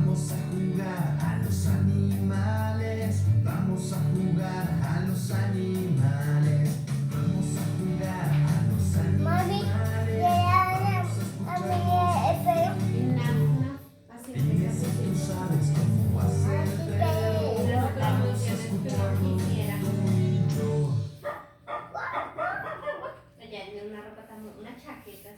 Vamos a jugar a los animales. Vamos a jugar a los animales. Vamos a jugar a los Mami, animales. a mí Dime si tú sabes cómo hacer perro. Vamos a escucharlo tú y yo. Allá en una ropa tan, una chaqueta.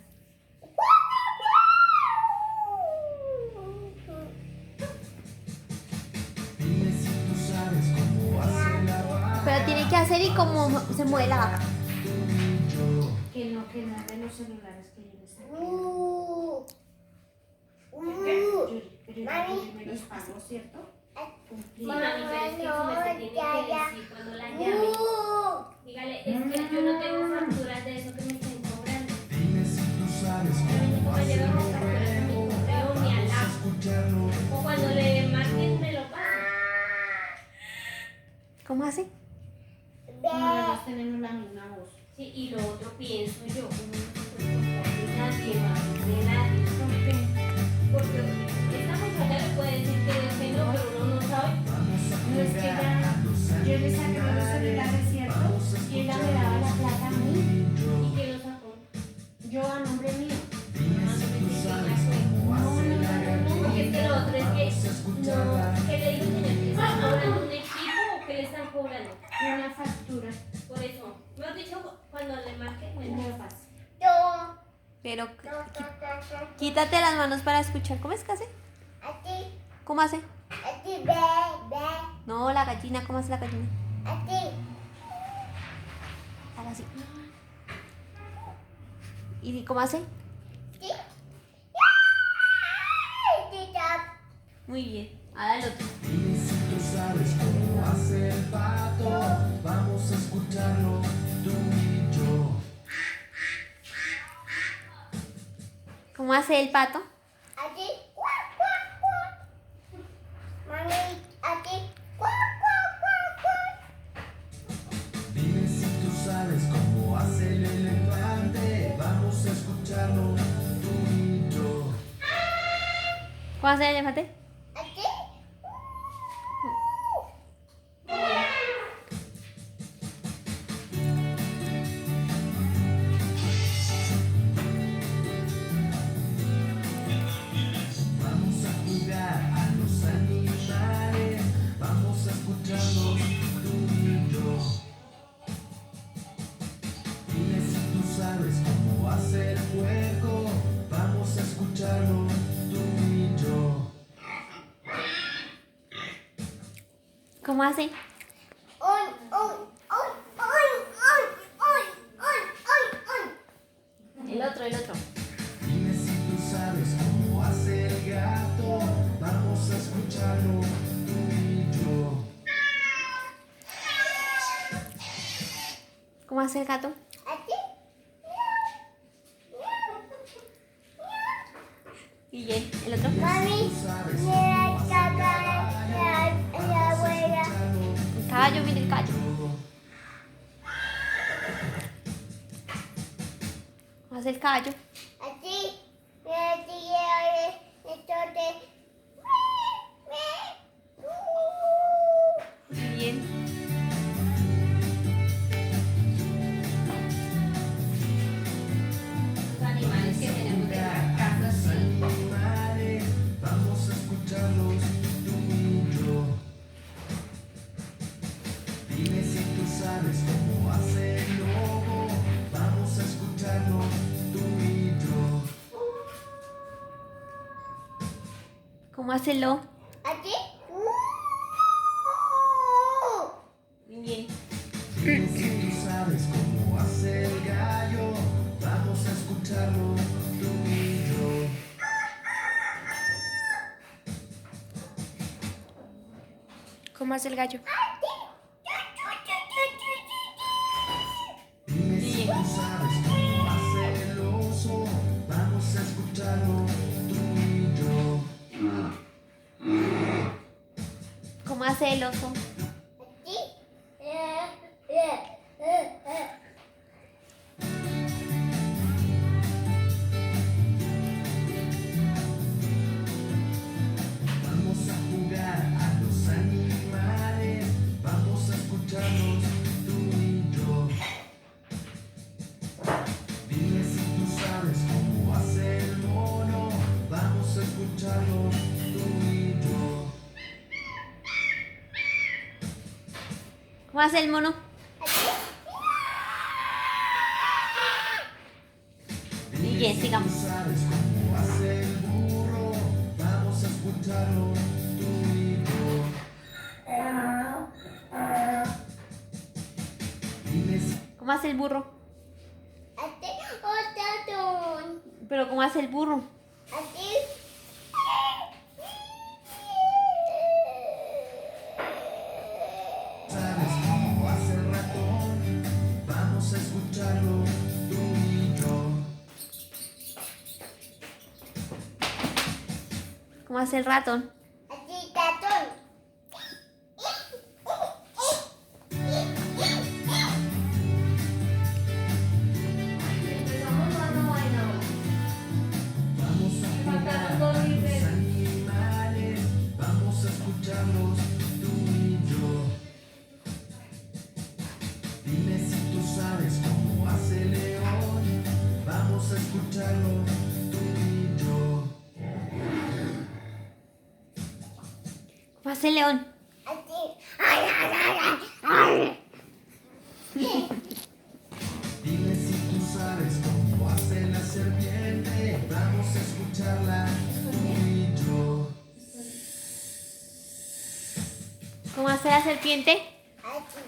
Dime si tú sabes cómo hacer la vaca. Pero tiene que hacer y como se mueve la vaca. Tú y yo. Que no de los celulares que yo les saqué. Pero yo me los pago, ¿cierto? Cumplí. Mamá, Mami, pero es que no, como se tiene ya, que ya. decir cuando la llame. Dígale, es que yo no tengo facturas de eso que me estén cobrando. Dime si tú sabes Pero mi cómo compañero hacer no el factura a mi juego. correo ni al Vamos a app. escucharlo. O cuando le marquen me lo pasan. ¿Cómo hace? No, ellos tenemos la misma voz. Sí, y lo otro pienso yo, como nosotros de nadie más, de nadie. ¿Por qué? Porque esta muchacha le puede decir que no, pero uno no sabe. Vamos a No es que jugar ya, a los yo le saqué los celulares, ¿cierto? Y ella me daba la plata a mí. ¿Y quién lo sacó? Yo a nombre mío. Dime si tú sabes cómo hacer la No, porque es que lo otro es Vamos a que, escucharla. no, ¿qué le digo, señor? ¿Que le están cobrando un equipo o qué le están cobrando? Una factura. Por eso, me has dicho, cuando le marque, me lo pasa. Pero quítate las manos para escuchar. ¿Cómo es que hace? ¿Cómo hace? No, la gallina. ¿Cómo hace la gallina? Ahora sí. ¿Y cómo hace? Muy bien. Ahora el otro. Dime si tú sabes cómo hacer el pato. Vamos a escucharlo tú y yo. ¿Cómo hace el pato? Dime si tú sabes cómo hace el elefante. Vamos a escucharlo tú y yo. ¿Cómo hace el elefante? Vamos a jugar a los animales. Vamos a escucharlos tú y yo. Dime si tú sabes cómo hacer fuego. Vamos a escucharlo tú y yo. ¿Cómo hace? El otro, el otro. Dime si tú sabes cómo hace el gato. Vamos a escucharlo tú y yo. ¿Cómo hace el gato? Y bien, el otro. Mami, mira el caballo, la abuela. El caballo, mira el caballo. ¿Cómo hace el caballo? Así, mira el tigre, entonces. Muy bien. Los animales que tenemos de la casa, sí. Animales, vamos a escucharlos tú y yo. Dime si tú sabes cómo hace el lobo. Vamos a escucharlo tú y yo. ¿Cómo hace el lobo? Así. Muy bien. Dime si tú sabes cómo hace el gallo. Vamos a escucharlo tú y yo. ¿Cómo hace el gallo? Dime si tú sabes cómo hace el oso. Vamos a escucharlo tú y yo. ¿Cómo hace el oso? ¿Cómo hace el mono? Muy bien, sigamos. ¿Sabes cómo hace el burro? Vamos a escucharlo tú y yo. Dime si ¿Cómo hace el burro? Así, otro. Pero ¿cómo hace el burro? Así. sabes cómo hace el ratón. Vamos a escucharlo tú y yo. ¿Cómo hace el ratón? Así, tatón. Empezamos jugando vaina. Vamos a jugar Faltaron a dos los niveles. animales. Vamos a escucharlos tú y yo. Dime si tú sabes cómo hace el león. Vamos a escucharlo tú y yo. ¿Cómo hace el león? Así. Dime si tú sabes cómo hace la serpiente. Vamos a escucharla tú y yo. ¿Cómo hace la serpiente? Así.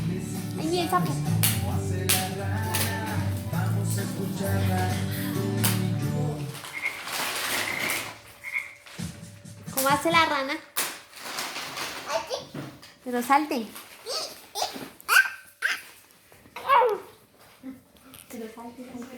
Dime si tú Ay, bien, sapo. sabes cómo hace la rana. Vamos a escucharla tú y yo. ¿Cómo hace la rana? Así. Pero salte. Pero salte, salte.